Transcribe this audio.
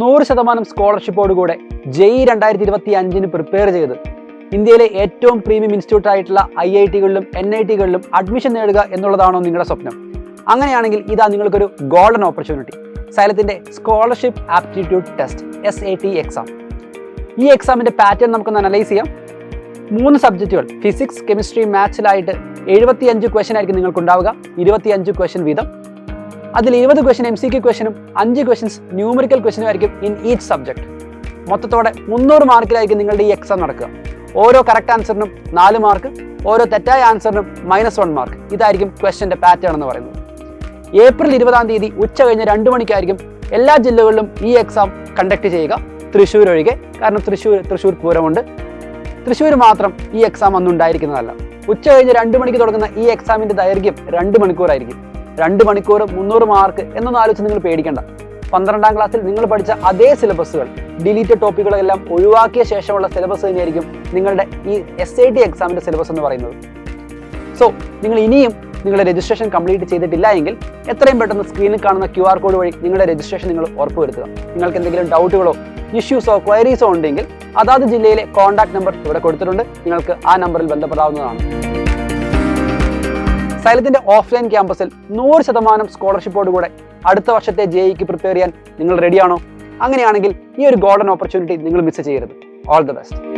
100% സ്കോളർഷിപ്പോടുകൂടെ JEE 2025 prepare ചെയ്ത് ഇന്ത്യയിലെ ഏറ്റവും പ്രീമിയം ഇൻസ്റ്റിറ്റ്യൂട്ട് ആയിട്ടുള്ള IIT-കളിലും NIT-കളിലും അഡ്മിഷൻ നേടുക എന്നുള്ളതാണോ നിങ്ങളുടെ സ്വപ്നം? അങ്ങനെയാണെങ്കിൽ ഇതാ നിങ്ങൾക്കൊരു ഗോൾഡൻ ഓപ്പർച്യൂണിറ്റി. സൈലത്തിൻ്റെ scholarship aptitude test SAT exam. ഈ എക്സാമിൻ്റെ പാറ്റേൺ നമുക്കൊന്ന് അനലൈസ് ചെയ്യാം. 3 സബ്ജക്റ്റുകൾ ഫിസിക്സ്, കെമിസ്ട്രി, മാത്സിലായിട്ട് 75 ക്വസ്റ്റ്യൻ ആയിരിക്കും നിങ്ങൾക്കുണ്ടാവുക. 25 ക്വസ്റ്റ്യൻ വീതം. അതിൽ 20 ക്വസ്റ്റ്യൻ MCQ ക്വസ്റ്റ്യനും 5 ക്വസ്റ്റ്യൻസ് ന്യൂമറിക്കൽ ക്വസ്റ്റ്യനും ആയിരിക്കും ഇൻ ഈച്ച് സബ്ജക്ട്. മൊത്തത്തോടെ 300 മാർക്കിലായിരിക്കും നിങ്ങളുടെ ഈ എക്സാം നടക്കുക. ഓരോ കറക്റ്റ് ആൻസറിനും 4 മാർക്ക്, ഓരോ തെറ്റായ ആൻസറിനും -1 മാർക്ക്. ഇതായിരിക്കും ക്വസ്റ്റ്യൻ്റെ പാറ്റേൺ എന്ന് പറയുന്നത്. ഏപ്രിൽ 20 ഉച്ച കഴിഞ്ഞ് 2 മണിക്കായിരിക്കും എല്ലാ ജില്ലകളിലും ഈ എക്സാം കണ്ടക്ട് ചെയ്യുക, തൃശ്ശൂർ ഒഴികെ. കാരണം തൃശ്ശൂർ പൂരമുണ്ട്. തൃശ്ശൂർ മാത്രം ഈ എക്സാം അന്ന് ഉണ്ടായിരിക്കുന്നതല്ല. ഉച്ച കഴിഞ്ഞ് 2 മണിക്ക് തുടങ്ങുന്ന ഈ എക്സാമിൻ്റെ ദൈർഘ്യം 2 മണിക്കൂറായിരിക്കും. 2 മണിക്കൂർ 300 മാർക്ക് എന്നൊന്നും ആലോചിച്ച് നിങ്ങൾ പേടിക്കേണ്ട. 12ാം ക്ലാസ്സിൽ നിങ്ങൾ പഠിച്ച അതേ സിലബസുകൾ, ഡിലീറ്റഡ് ടോപ്പിക്കുകളെല്ലാം ഒഴിവാക്കിയ ശേഷമുള്ള സിലബസ് തന്നെയായിരിക്കും നിങ്ങളുടെ ഈ SAT എക്സാമിൻ്റെ സിലബസ് എന്ന് പറയുന്നത്. സോ നിങ്ങൾ ഇനിയും നിങ്ങളുടെ രജിസ്ട്രേഷൻ കംപ്ലീറ്റ് ചെയ്തിട്ടില്ല എങ്കിൽ എത്രയും പെട്ടെന്ന് സ്ക്രീനിൽ കാണുന്ന QR കോഡ് വഴി നിങ്ങളുടെ രജിസ്ട്രേഷൻ നിങ്ങൾ ഉറപ്പുവരുത്തുക. നിങ്ങൾക്ക് എന്തെങ്കിലും ഡൗട്ടുകളോ ഇഷ്യൂസോ ക്വയറീസോ ഉണ്ടെങ്കിൽ അതാത് ജില്ലയിലെ കോൺടാക്ട് നമ്പർ ഇവിടെ കൊടുത്തിട്ടുണ്ട്. നിങ്ങൾക്ക് ആ നമ്പറിൽ ബന്ധപ്പെടാവുന്നതാണ്. സൈലത്തിൻ്റെ ഓഫ്ലൈൻ ക്യാമ്പസിൽ 100% സ്കോളർഷിപ്പോടുകൂടെ അടുത്ത വർഷത്തെ JEEക്ക് പ്രിപ്പയർ ചെയ്യാൻ നിങ്ങൾ റെഡിയാണോ? അങ്ങനെയാണെങ്കിൽ ഈ ഒരു ഗോൾഡൻ ഓപ്പർച്യൂണിറ്റി നിങ്ങൾ മിസ് ചെയ്യരുത്. All the best.